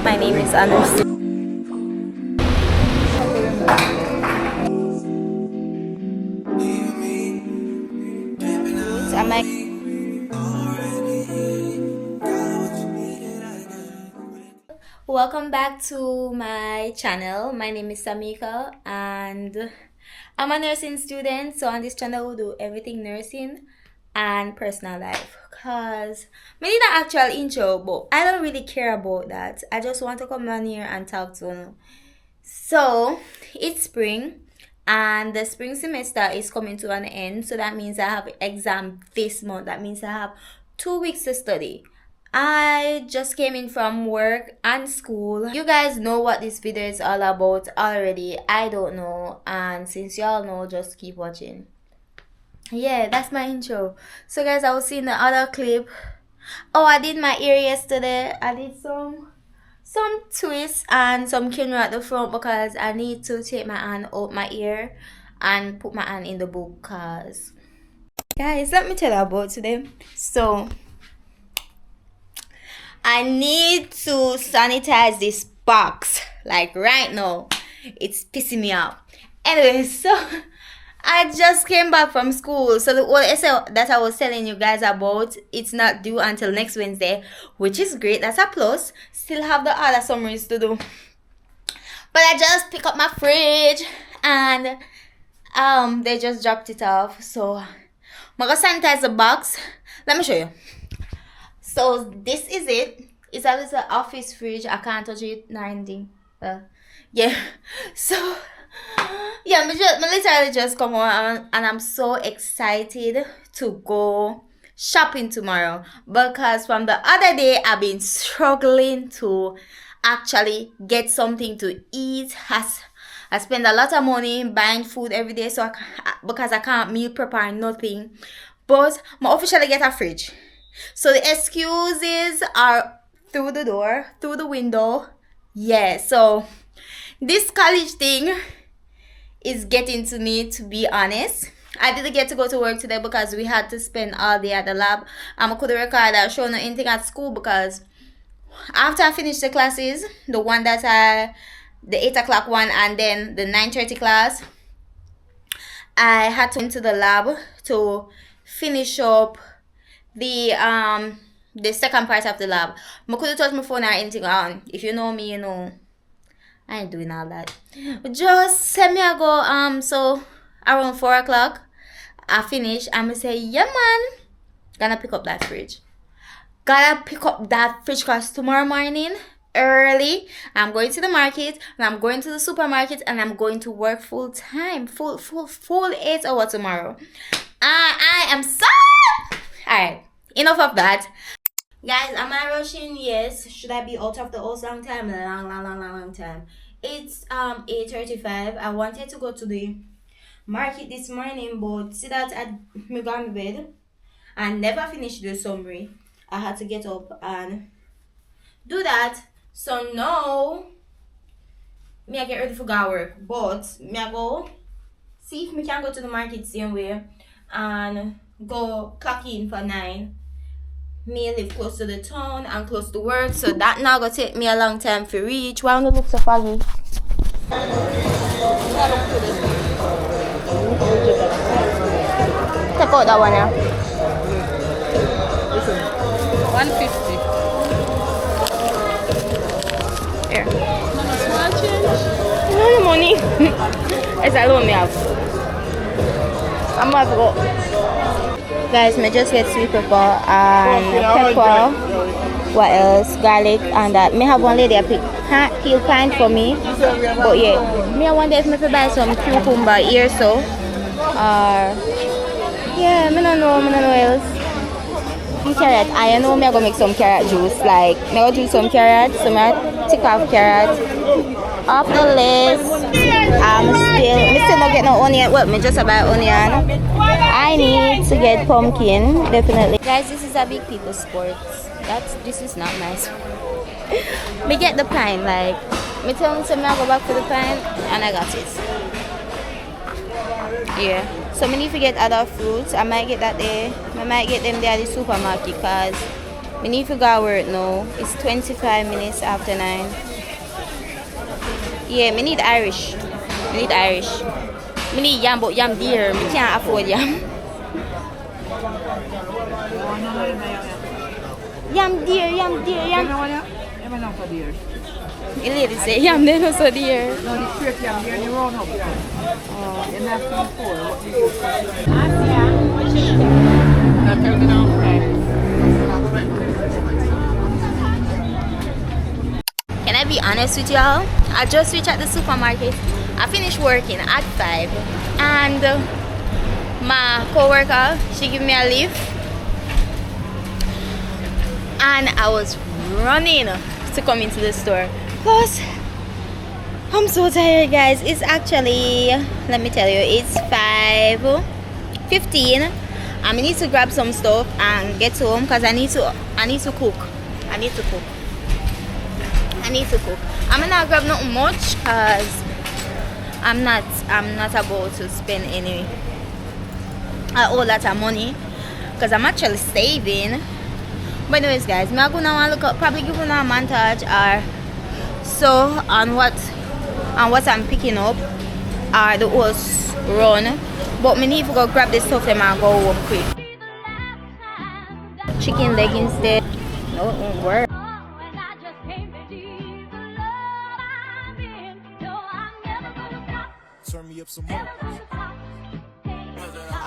My name is Anders. Welcome back to my channel. My name is Samika and I'm a nursing student. So on this channel we do everything nursing and personal life. Cause we need an actual intro, but I don't really care about that. I just want to come on here and talk to you. So it's spring and the spring semester is coming to an end. So that means I have exam this month. That means I have 2 weeks to study. I just came in from work and school. You guys know what this video is all about already. I don't know, and since y'all know, just keep watching. Yeah, that's my intro. So guys, I was seeing the other clip. Oh, I did my ear yesterday. I did some twists and some camera at the front because I need to take my hand out my ear and put my hand in the book. Cause guys, let me tell you about today. So I need to sanitize this box like right now. It's pissing me off. Anyway, so I just came back from school. So the whole essay that I was telling you guys about, it's not due until next Wednesday, which is great. That's a plus. Still have the other summaries to do. But I just pick up my fridge and they just dropped it off. So I'm gonna sanitize the box. Let me show you. So this is it. It's a little office fridge. I can't touch it, nothing. Yeah. So yeah, I literally just come home and I'm so excited to go shopping tomorrow because from the other day I've been struggling to actually get something to eat. I spend a lot of money buying food every day because I can't meal prepare nothing. But I officially get a fridge. So the excuses are through the door, through the window. Yeah, so this college thing is getting to me, to be honest. I didn't get to go to work today because we had to spend all day at the lab. I couldn't record or show no anything at school because after I finished the classes, the 8 o'clock one and then the 9:30 class, I had to into the lab to finish up the second part of the lab. I couldn't touch my phone or anything on. If you know me, you know I ain't doing all that. Just send me a go. So around 4 o'clock I finish. I'ma say, yeah man, gonna pick up that fridge. Gotta pick up that fridge because tomorrow morning early I'm going to the market and I'm going to the supermarket and I'm going to work full time, full 8 hours tomorrow. I am so alright. Enough of that. Guys, am I rushing? Yes. Should I be out of the house long time? Long time. It's 8:35. I wanted to go to the market this morning, but see that I got in bed and never finished the summary. I had to get up and do that. So now me I get ready for go work. But me I go see if me can go to the market same way and go clock in for 9. Me live close to the town and close to work, so that now gonna take me a long time to reach. Why don't look so foggy? Check out that one, yeah. 150. Here. No small change. No money. It's alone me have. I'm about to go. Guys, me just get sweet pepper and pepper. What else? Garlic and that. Me have one lady a peel pint for me. But yeah, me I wonder if me could buy some cucumber here so. Yeah, me no know else. Some carrot. I know me I go make some carrot juice. Like me go juice some carrots. So me I take off carrots. Off the list. Me still not get no onion. Well, me just buy onion. I need to get pumpkin, definitely. Guys, this is a big people sport. This is not nice. Me get the pine, like me tell me I go back for the pine and I got it. Yeah. So me need to get other fruits. I might get that there. I might get them there at the supermarket because We need to go work now. It's 25 minutes after 9. Yeah, me need Irish. Me need Irish. Me need yam, but yam dear. Me can't afford yam. Yam dear, yam dear, yam. The lady say yam then also dear. No, the straight yam here in the round up here. Oh. And that's before what we use. That tells me now. Can I be honest with y'all? I just reached at the supermarket. I finished working at 5 and my co-worker, she gave me a lift and I was running to come into the store. Plus, I'm so tired, guys. It's actually, let me tell you, it's 5:15. I need to grab some stuff and get home because I need to cook. I need to cook. I'm gonna grab not much because I'm not about to spend a whole lot of money because I'm actually saving. But anyways, guys, I'm gonna look up, probably give you a montage or so on what I'm picking up or the whole run. But me need to go grab this stuff and I go home quick. Chicken leg instead. No, it won't work. Turn me up some more. I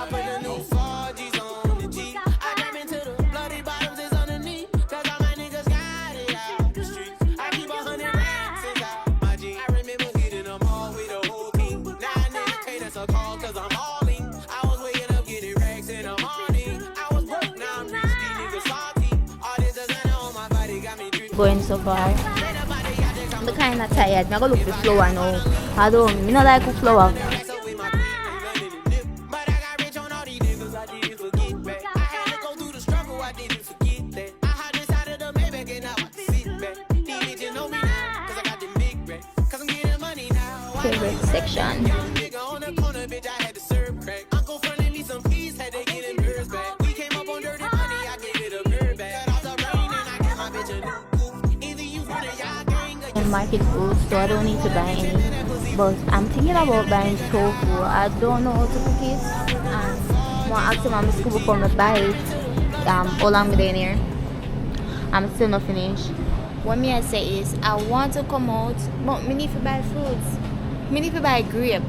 put a new 4G's on the G. I jump into the bloody bottoms is underneath. Cause all my niggas got it out the streets. I keep 100 racks inside my jeans. I remember hitting them all with a whole team. Now niggas can't answer call cause I'm all in. I was waking up getting racks in the morning. I was broke, now I'm rich, these niggas salty. All this designer on my body got me dripping. Going so far. I'm kind of tired. I'm going to look for flour now. I don't like cook flour. Favorite section. Market food, so I don't need to buy any. But I'm thinking about buying tofu. I don't know how to cook it. And I'm asking my school before I buy it. All I'm doing here. I'm still not finished. What me I say is I want to come out, but me need to buy fruits. Me need to buy grape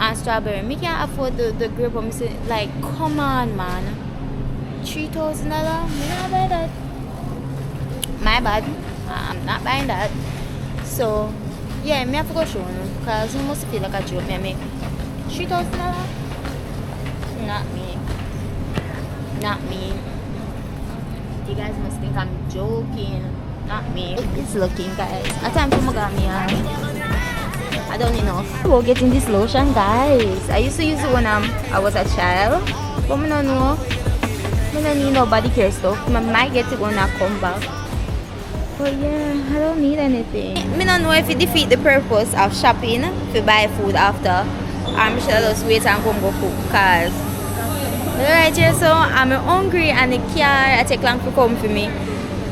and strawberry. Me can't afford the grape. I'm saying, like, come on, man. $3,000? Me not buy that. My bad. I'm not buying that. So, yeah, me have to go show you because you must feel like a joke. Me make $3,000? Not me. Not me. You guys must think I'm joking. Not me. It's looking, guys. A time to mug me. I don't enough. We're getting this lotion, guys. I used to use it when I was a child. But I don't know. I don't need no body care stuff. I might get it when I come back. But yeah, I don't need anything. I don't know if it defeats the purpose of shopping to buy food after. I'm sure I'll just wait and come go cook. Because right here, so I'm hungry and the car I take long to come for me.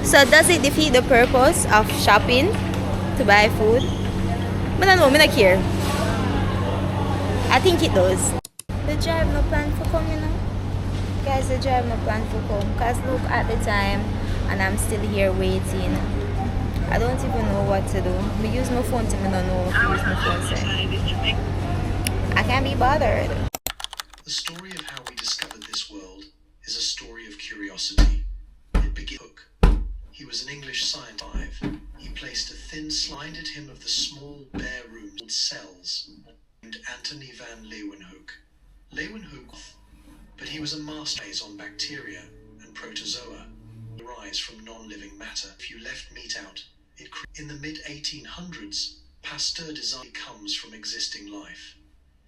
So does it defeat the purpose of shopping to buy food? I don't know, I don't care. I think it does. The drive no plan for coming now. Guys, the drive no plan for come. Because look at the time and I'm still here waiting. I don't even know what to do. I use my phone to me, I don't know what to use my phone to. I can't be bothered. The story of how we discovered this world is a story of curiosity. It began Hook. He was an English scientist. He placed a thin slided him of the small bare rooms called cells named Anthony van Leeuwenhoek. Leeuwenhoek, but he was a master on bacteria and protozoa. Rise from non-living matter. If you left meat out, in the mid-1800s, Pasteur design comes from existing life.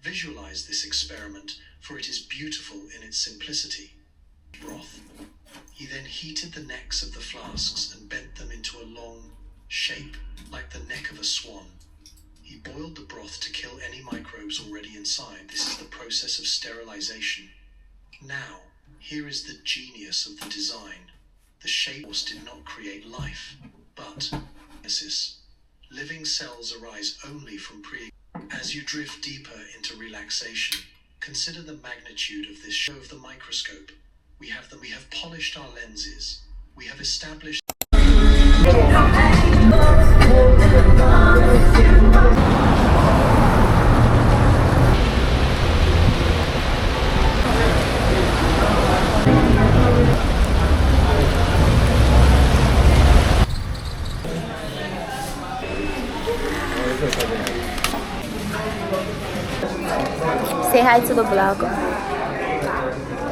Visualize this experiment, for it is beautiful in its simplicity. Broth. He then heated the necks of the flasks and bent them into a long shape, like the neck of a swan. He boiled the broth to kill any microbes already inside. This is the process of sterilization. Now, here is the genius of the design. The shape force did not create life, but living cells arise only from pre. As you drift deeper into relaxation, consider the magnitude of this show of the microscope. We have polished our lenses. We have established. Say hi to the vlog.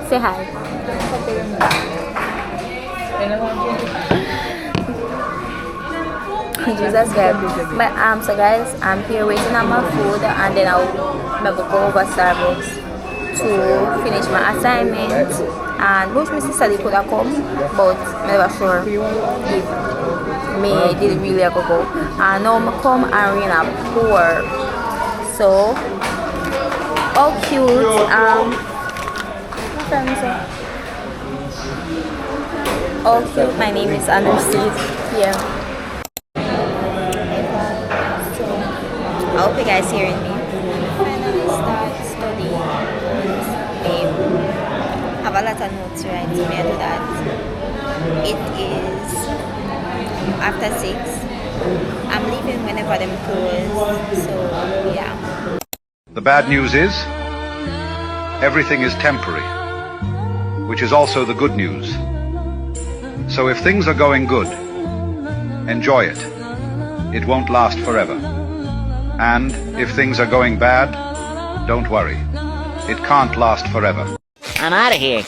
Say hi. Jesus God. But so guys, I'm here waiting on my food, and then I'll go over Starbucks to finish my assignment. And which Mrs. Sally could have come, but I'm never sure if me didn't really have to go. And now I come and we're in a pour. So how cute. Oh cute, my name is Anderson. Yeah. I hope you guys hearing me. Finally start studying. Have a lot of notes to write, so I do that. It is after 6. I'm leaving whenever them close, so yeah. The bad news is, everything is temporary, which is also the good news. So if things are going good, enjoy it. It won't last forever. And if things are going bad, don't worry. It can't last forever. I'm out of here.